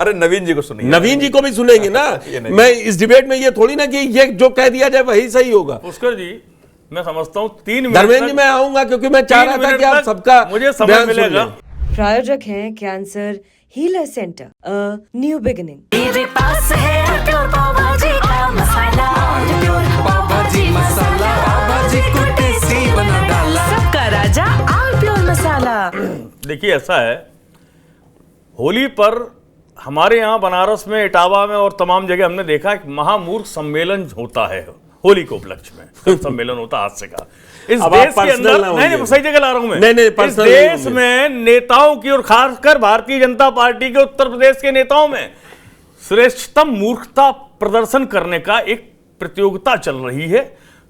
अरे नवीन जी को सुनिए, नवीन जी को भी सुनेंगे ना। मैं इस डिबेट में ये थोड़ी ना कि ये जो कह दिया जाए वही सही होगा। पुष्कर जी मैं समझता हूँ 3 मिनट धर्मेंद्र जी मैं आऊंगा क्योंकि मैं चाह रहा था कि आप सबका मुझे समय मिलेगा। प्रायोजक हैं cancer healer centre, new beginning. मेरे पास है प्योर पाव भाजी का मसाला, प्योर पाव भाजी मसाला, पाव भाजी को टेस्टी बना डाला, सबका राजा आल प्योर मसाला। देखिए ऐसा है, होली पर हमारे यहाँ बनारस में, इटावा में और तमाम जगह हमने देखा एक महामूर्ख सम्मेलन होता है होली के उपलक्ष्य में। सम्मेलन होता है हास्य का। इस देश के अंदर नहीं, सही जगह ला रहा हूं मैं। नहीं, इस देश में नेताओं की और खासकर भारतीय जनता पार्टी के उत्तर प्रदेश के नेताओं में श्रेष्ठतम मूर्खता प्रदर्शन करने का एक प्रतियोगिता चल रही है।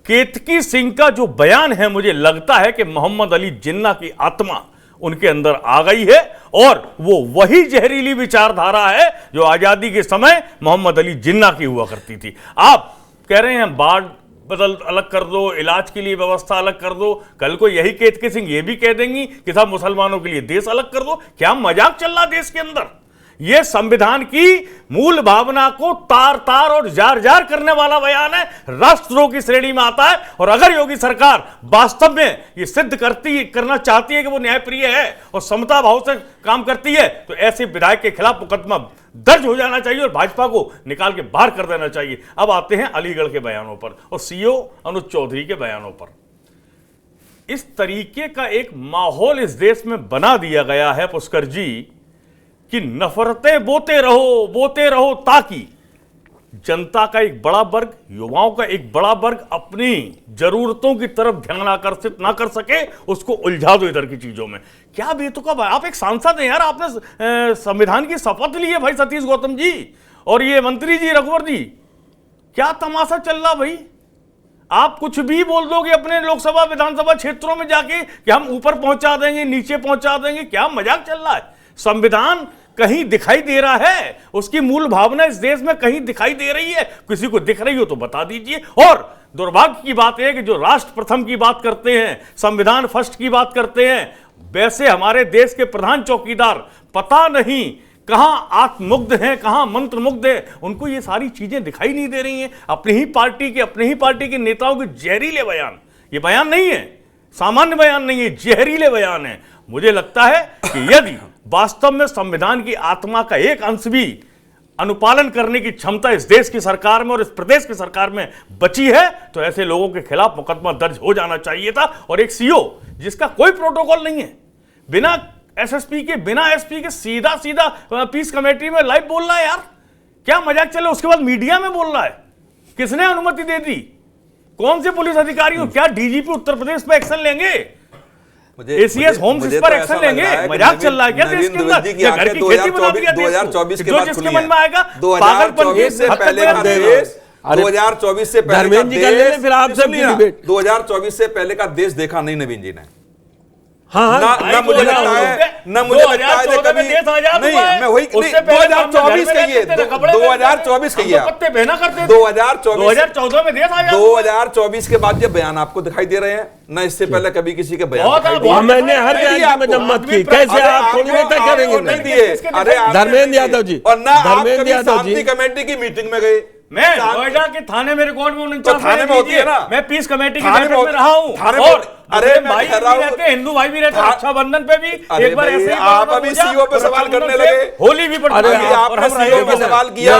केतकी सिंह का जो बयान है, मुझे लगता है कि मोहम्मद अली जिन्ना की आत्मा उनके अंदर आ गई है और वो वही जहरीली विचारधारा है जो आजादी के समय मोहम्मद अली जिन्ना की हुआ करती थी। आप कह रहे हैं बाढ़ बदल अलग कर दो, इलाज के लिए व्यवस्था अलग कर दो, कल को यही केतकी सिंह ये भी कह देंगी कि साहब मुसलमानों के लिए देश अलग कर दो। क्या मजाक चल रहा देश के अंदर? यह संविधान की मूल भावना को तार तार और जार जार करने वाला बयान है, राष्ट्रद्रोह की श्रेणी में आता है। और अगर योगी सरकार वास्तव में यह सिद्ध करना चाहती है कि वो न्यायप्रिय है और समता भाव से काम करती है, तो ऐसे विधायक के खिलाफ मुकदमा दर्ज हो जाना चाहिए और भाजपा को निकाल के बाहर कर देना चाहिए। अब आते हैं अलीगढ़ के बयानों पर और सीओ अनुज चौधरी के बयानों पर। इस तरीके का एक माहौल इस देश में बना दिया गया है पुष्कर जी कि नफरतें बोते रहो ताकि जनता का एक बड़ा वर्ग, युवाओं का एक बड़ा वर्ग अपनी जरूरतों की तरफ ध्यान आकर्षित ना कर सके, उसको उलझा दो इधर की चीजों में। क्या बेतुका, आप एक सांसद हैं यार, आपने संविधान की शपथ ली है भाई सतीश गौतम जी और ये मंत्री जी रघुवर जी। क्या तमाशा चल रहा भाई? आप कुछ भी बोल दोगे अपने लोकसभा विधानसभा क्षेत्रों में जाके कि हम ऊपर पहुंचा देंगे, नीचे पहुंचा देंगे। क्या मजाक चल रहा है? संविधान कहीं दिखाई दे रहा है, उसकी मूल भावना इस देश में कहीं दिखाई दे रही है? किसी को दिख रही हो तो बता दीजिए। और दुर्भाग्य की बात है कि जो राष्ट्र प्रथम की बात करते हैं, संविधान फर्स्ट की बात करते हैं, वैसे हमारे देश के प्रधान चौकीदार पता नहीं कहां आत्ममुग्ध हैं, कहां मंत्रमुग्ध हैं, उनको ये सारी चीजें दिखाई नहीं दे रही हैं। अपनी ही पार्टी के नेताओं के जहरीले बयान, ये बयान नहीं है, सामान्य बयान नहीं है, जहरीले बयान है। मुझे लगता है कि यदि वास्तव में संविधान की आत्मा का एक अंश भी अनुपालन करने की क्षमता इस देश की सरकार में और इस प्रदेश की सरकार में बची है, तो ऐसे लोगों के खिलाफ मुकदमा दर्ज हो जाना चाहिए था। और एक सीओ जिसका कोई प्रोटोकॉल नहीं है, बिना एसएसपी के, बिना एसपी के सीधा पीस कमेटी में लाइव बोल रहा है यार। क्या मजाक चले? उसके बाद मीडिया में बोल रहा है। किसने अनुमति दे दी? कौन से पुलिस अधिकारी हो? क्या डीजीपी उत्तर प्रदेश पर एक्शन लेंगे? एसीएस होम्स इस पर एक्शन लेंगे? मजाक चल रहा है क्या देश के अंदर? घर की खेती बना दिया 2024 के जो बाद जिसके मन में आएगा 2024 से पहले का देश, 2024 से पहले का देश, फिर आपसे 2024 से पहले का देश देखा नहीं नवीन जी ने। हाँ, ना मुझे लगता है, ना मुझे लगता है कभी नहीं। मैं वही 2024 कहिए, 2024 कहिए, 2014 में देश आजाद, 2024 के बाद ये बयान आपको दिखाई दे रहे हैं ना? इससे पहले कभी किसी के बयान मैंने हर बयान में जम्मत की, कैसे आप थोड़ी नेता करेंगे? नहीं दिए। अरे धर्मेंद्र यादव जी, और ना आप कभी शांति कमेटी की मीटिंग में गए। मैं नोएडा के थाने में रिकॉर्ड में 49 थाने में होती है ना, मैं पीस कमेटी की बैठक में रहा हूं। और अरे भाई भी रहते, हिंदू भाई भी रहते, रक्षाबंधन पे भी एक बार ऐसे आप अभी सीओ पे सवाल करने लगे, होली भी पड़ती है। आपने सीओ पे सवाल किया,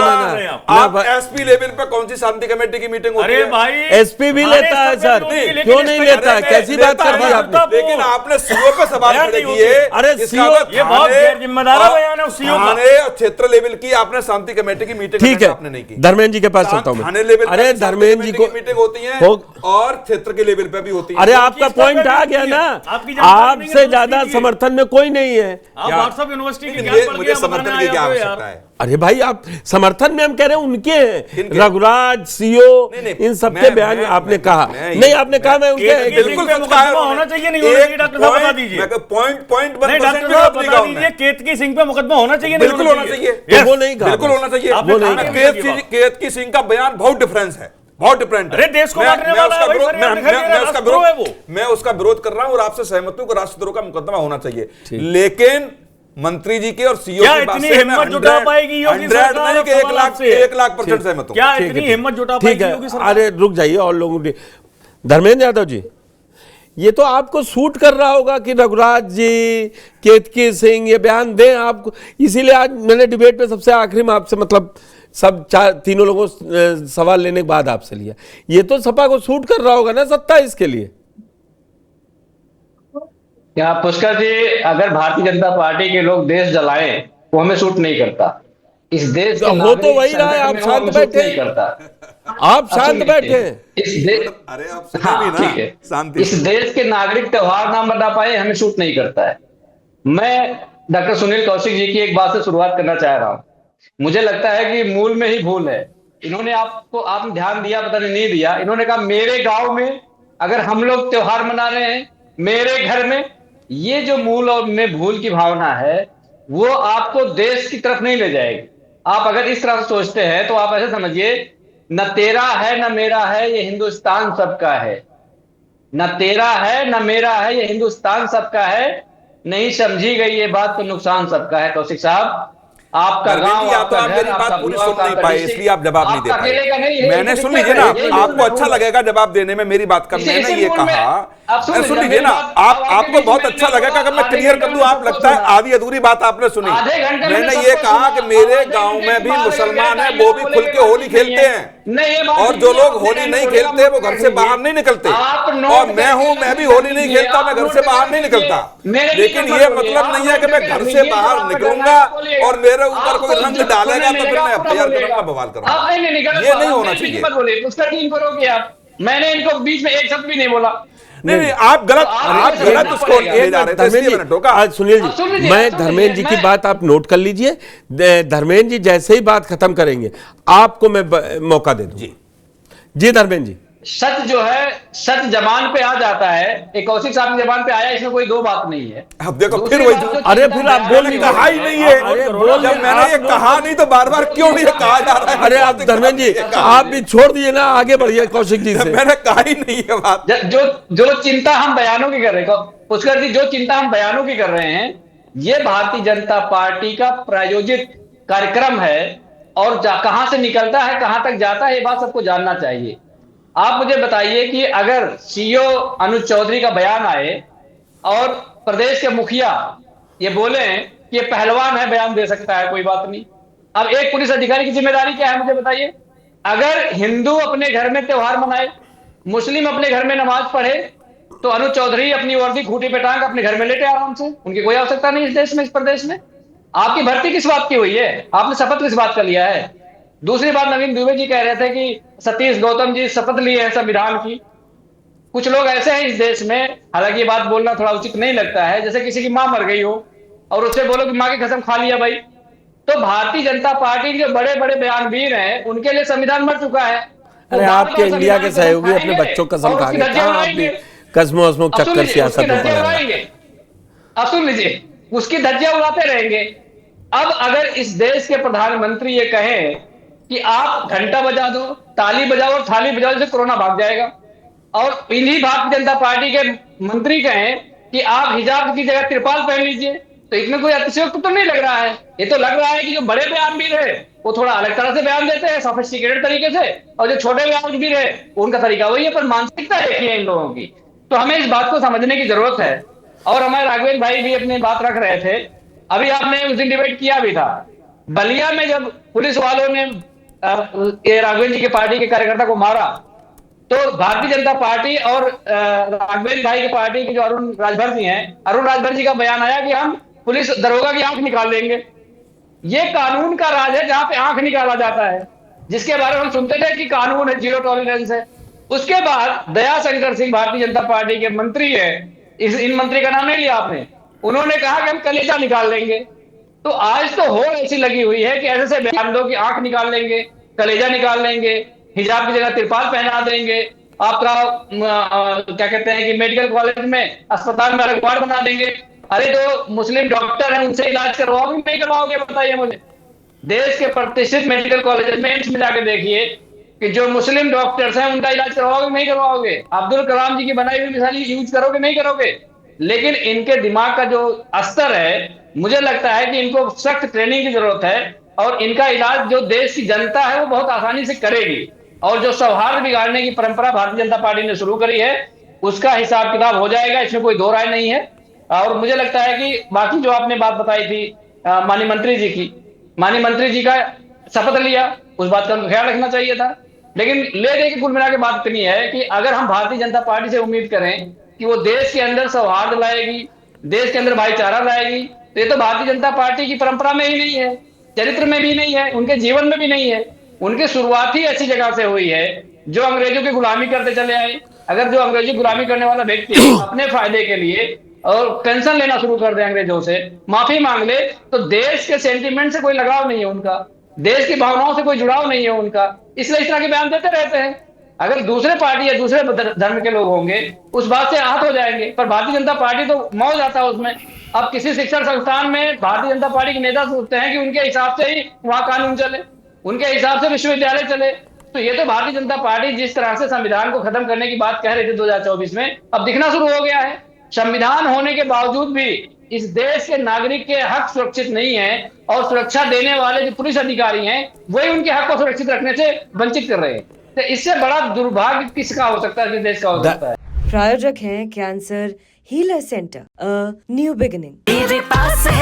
आप एसपी लेवल पे कौन सी शांति कमेटी की मीटिंग होती है? अरे भाई एसपी भी लेता है सर, क्यों नहीं लेता है? कैसी बात कर दी आपने? लेकिन आपने सीओ पे सवाल खड़े किए। अरे सीओ, ये बहुत जिम्मेदार बयान है सीओ का। थाने और क्षेत्र लेवल की आपने शांति कमेटी की मीटिंग ठीक है, आपने नहीं की। धर्मेंद्र जी के पास चलता हूं मैं। अरे धर्मेंद्र जी को मीटिंग होती है और क्षेत्र के लेवल पे भी होती है। अरे आपका पॉइंट आ गया ना, आपसे ज्यादा समर्थन में कोई नहीं है। व्हाट्सएप यूनिवर्सिटी की मुझे समर्थन की क्या आवश्यकता है? अरे भाई आप समर्थन में हम कह रहे हैं उनके हैं, रघुराज सीओ इन सबके बयान आपने कहा नहीं, आपने कहा मैं उनके बिल्कुल होना चाहिए नहीं, डॉक्टर साहब बता दीजिए, केतकी सिंह पे मुकदमा होना चाहिए, बिल्कुल होना चाहिए, वो नहीं कहा, बिल्कुल होना चाहिए। केतकी सिंह का बयान बहुत डिफरेंस है, बहुत डिफरेंट है। अरे देश को बांटने वाला है, मैं उसका विरोध कर रहा हूं और आपसे सहमत हूं कि राष्ट्रद्रोह का मुकदमा होना चाहिए। लेकिन मंत्री जी के और सीओ क्या की बात इतनी से हिम्मत जुटा पाएगी योगी 100 सरकार? नहीं कि 1,00,000% सहमत हूं। क्या ठीक है, इतनी ठीक। हिम्मत जुटा ठीक पाएगी है, योगी सरकार? अरे रुक जाइए और लोगों की। धर्मेंद्र यादव जी, ये तो आपको सूट कर रहा होगा कि रघुराज जी, केतकी सिंह ये बयान दें आपको, इसीलिए आज मैंने डिबेट पे सबसे आखिरी में आपसे मतलब सब तीनों लोगों सवाल लेने के बाद आपसे लिया। ये तो सपा को सूट कर रहा होगा ना 27 के लिए। क्या पुष्कर जी, अगर भारतीय जनता पार्टी के लोग देश जलाएं वो हमें सूट नहीं करता। इस देश के हो तो वही रहा है, आप नागरिक शांत हमें सूट बैठे। नहीं करता। आप शांत बैठे। इस देश अरे आप सुने हाँ भी ना, ठीक है, शांति इस देश के नागरिक त्योहार ना मना पाए हमें सूट नहीं करता है। मैं डॉक्टर सुनील कौशिक जी की एक बात से शुरुआत करना चाह रहा हूं। मुझे लगता है कि मूल में ही भूल है। इन्होंने आपने ध्यान दिया, पता नहीं दिया। इन्होंने कहा मेरे गांव में अगर हम लोग त्योहार मना रहे हैं, मेरे घर में। ये जो मूल और में भूल की भावना है वो आपको देश की तरफ नहीं ले जाएगी। आप अगर इस तरह से सोचते हैं तो आप ऐसे समझिए, न तेरा है न मेरा है, ये हिंदुस्तान सबका है। न तेरा है न मेरा है, ये हिंदुस्तान सबका है। नहीं समझी गई ये बात तो नुकसान सबका है। कौशिक साहब, आपका गांव, या तो आपका आप घर, मेरी आपका बात पूरी ब्लॉक, सुन नहीं आपका पाए, डिस्ट्रिक्ट, इसलिए आप जवाब नहीं दे आपका अकेले का नहीं पाए। है, मैंने ये सुन लीजिए ना, ये आपको अच्छा लगेगा जवाब देने में, मेरी बात का मैंने ये कहा, सुन लीजिए ना, आपको बहुत अच्छा लगेगा अगर मैं क्लियर कर दूं। आप लगता है आधी अधूरी बात आपने सुनी। मैंने ये कहा कि मेरे गांव में भी मुसलमान है, वो भी खुल के होली खेलते हैं, और जो लोग होली नहीं खेलते वो घर से बाहर नहीं निकलते। और मैं हूं, मैं भी होली नहीं खेलता, मैं घर से बाहर नहीं निकलता। लेकिन ये मतलब नहीं है कि मैं घर से बाहर निकलूंगा और मेरे ऊपर कोई रंग डालेगा तो फिर मैं एफआईआर करूंगा, बवाल करूंगा। ये नहीं होना चाहिए। मैंने इनको बीच में एक शब्द भी नहीं बोला। नहीं, आप गलत उसको ले जा रहे थे, इसलिए मैंने टोका। सुनील जी, मैं धर्मेंद्र जी की बात आप नोट कर लीजिए। धर्मेंद्र जी जैसे ही बात खत्म करेंगे आपको मैं मौका दे दूं। जी धर्मेंद्र जी। सच जो है, सच जबान पे आ जाता है। एक कौशिक साहब की जबान पे आया, इसमें कोई दो बात नहीं है। अब देखो फिर वही, अरे फिर आप बोल कहा ही नहीं है। जब मैंने ये कहा नहीं तो बार बार क्यों नहीं कहा जा रहा है? अरे आप धर्मेंद्र जी आप भी छोड़ दीजिए ना, आगे बढ़िए कौशिक जी से। मैंने कहा ही नहीं है बात। जो चिंता हम बयानों की कर रहे हैं, पुष्कर जी, जो चिंता हम बयानों की कर रहे हैं, ये भारतीय जनता पार्टी का प्रायोजित कार्यक्रम है। और कहां से निकलता है, कहां तक जाता है, ये बात सबको जानना चाहिए। आप मुझे बताइए कि अगर सीओ अनुज चौधरी का बयान आए और प्रदेश के मुखिया ये बोले कि ये पहलवान है, बयान दे सकता है, कोई बात नहीं। अब एक पुलिस अधिकारी की जिम्मेदारी क्या है, मुझे बताइए। अगर हिंदू अपने घर में त्योहार मनाए, मुस्लिम अपने घर में नमाज पढ़े, तो अनुज चौधरी अपनी वर्दी खूंटी पे टांग अपने घर में लेटे आराम से, उनकी कोई आवश्यकता नहीं इस देश में, इस प्रदेश में। आपकी भर्ती किस बात की हुई है? आपने शपथ किस बात का लिया है? दूसरी बात, नवीन दुबे जी कह रहे थे कि सतीश गौतम जी शपथ लिए हैं संविधान की। कुछ लोग ऐसे हैं इस देश में, हालांकि ये बात बोलना थोड़ा उचित नहीं लगता है, जैसे किसी की मां मर गई हो और उससे बोलो कि मां की कसम खा लिया भाई। तो भारतीय जनता पार्टी के बड़े बड़े बयानवीर हैं, उनके लिए संविधान मर चुका है। अरे आपके इंडिया के सहयोगी अपने बच्चों को कसम खा गए, आप भी कसमों वस्मों चक्कर सियासत में पड़े। अब सुन लीजिए, उसकी धज्जियां उड़ाते रहेंगे। अब अगर इस देश के प्रधानमंत्री ये कहें कि आप घंटा बजा दो, ताली बजाओ और थाली बजाओ, जैसे कोरोना भाग जाएगा, और इन्हीं भारतीय जनता पार्टी के मंत्री कहें कि आप हिजाब की जगह तिरपाल पहन लीजिए, तो इसमें कोई अतिशयोक्ति तो नहीं लग रहा है। ये तो लग रहा है कि जो बड़े बयानवीर है वो थोड़ा अलग तरह से बयान देते हैं, सोफिस्टिकेटेड तरीके से, और जो छोटे बयानवीर है उनका तरीका वही है, पर मानसिकता एक ही है इन लोगों की। तो हमें इस बात को समझने की जरूरत है। और हमारे राघवेंद्र भाई भी अपनी बात रख रहे थे, अभी आपने उस दिन डिबेट किया भी था। बलिया में जब पुलिस वालों ने राघवेंद्र जी के पार्टी के कार्यकर्ता को मारा, तो भारतीय जनता पार्टी और राघवेंद्र भाई की पार्टी के जो अरुण राजभर जी हैं, अरुण राजभर जी का बयान आया कि हम पुलिस दरोगा की आंख निकाल देंगे। ये कानून का राज है जहां पे आंख निकाला जाता है, जिसके बारे में हम सुनते थे कि कानून है, जीरो टॉलरेंस है। उसके बाद दया शंकर सिंह भारतीय जनता पार्टी के मंत्री है, इन मंत्री का नाम नहीं लिया आपने, उन्होंने कहा कि हम कलेजा निकाल लेंगे। तो आज तो होड़ ऐसी लगी हुई है कि ऐसे बयान दो कि आंख निकाल लेंगे, कलेजा निकाल लेंगे, हिजाब की जगह तिरपाल पहना देंगे, आपका क्या कहते हैं कि मेडिकल कॉलेज में, अस्पताल में अलग वार्ड बना देंगे। अरे तो मुस्लिम डॉक्टर हैं, उनसे इलाज करवाओगे नहीं करवाओगे, बताइए मुझे। देश के प्रतिष्ठित मेडिकल कॉलेज में, एम्स में जाकर देखिए कि जो मुस्लिम डॉक्टर्स हैं उनका इलाज करवाओगे नहीं करवाओगे। अब्दुल कलाम जी की बनाई हुई मिसाल यूज करोगे नहीं करोगे। लेकिन इनके दिमाग का जो अस्तर है मुझे लगता है कि इनको सख्त ट्रेनिंग की जरूरत है और इनका इलाज जो देश की जनता है वो बहुत आसानी से करेगी। और जो सौहार्द बिगाड़ने की परंपरा भारतीय जनता पार्टी ने शुरू करी है उसका हिसाब किताब हो जाएगा, इसमें कोई दो राय नहीं है। और मुझे लगता है कि बाकी जो आपने बात बताई थी माननीय मंत्री जी की, माननीय मंत्री जी का शपथ लिया, उस बात का ख्याल रखना चाहिए था। लेकिन ले दे के कुल मिला के बात इतनी है कि अगर हम भारतीय जनता पार्टी से उम्मीद करें कि वो देश के अंदर सौहार्द लाएगी, देश के अंदर भाईचारा लाएगी, तो ये तो भारतीय जनता पार्टी की परंपरा में ही नहीं है, चरित्र में भी नहीं है, उनके जीवन में भी नहीं है। उनकी शुरुआत ही ऐसी जगह से हुई है जो अंग्रेजों की गुलामी करते चले आए। अगर जो अंग्रेजी गुलामी करने वाला व्यक्ति अपने फायदे के लिए और पेंशन लेना शुरू कर दे, अंग्रेजों से माफी मांग ले, तो देश के सेंटीमेंट से कोई लगाव नहीं है उनका, देश की भावनाओं से कोई जुड़ाव नहीं है उनका, इसलिए इस तरह के बयान देते रहते हैं। अगर दूसरे पार्टी या दूसरे धर्म के लोग होंगे उस बात से आहत हो जाएंगे, पर भारतीय जनता पार्टी तो मौज आता है उसमें। अब किसी शिक्षण संस्थान में भारतीय जनता पार्टी के नेता सोचते हैं कि उनके हिसाब से ही वहां कानून चले, उनके हिसाब से विश्वविद्यालय चले। तो ये तो भारतीय जनता पार्टी जिस तरह से संविधान को खत्म करने की बात कह रही थी 2024 में, अब दिखना शुरू हो गया है। संविधान होने के बावजूद भी इस देश के नागरिक के हक सुरक्षित नहीं है और सुरक्षा देने वाले जो पुलिस अधिकारी हैं वही उनके हक को सुरक्षित रखने से वंचित कर रहे हैं। तो इससे बड़ा दुर्भाग्य किसका हो सकता है, देश का हो सकता है। प्रायोजक हैं cancer healer centre, a new beginning. मेरे पास है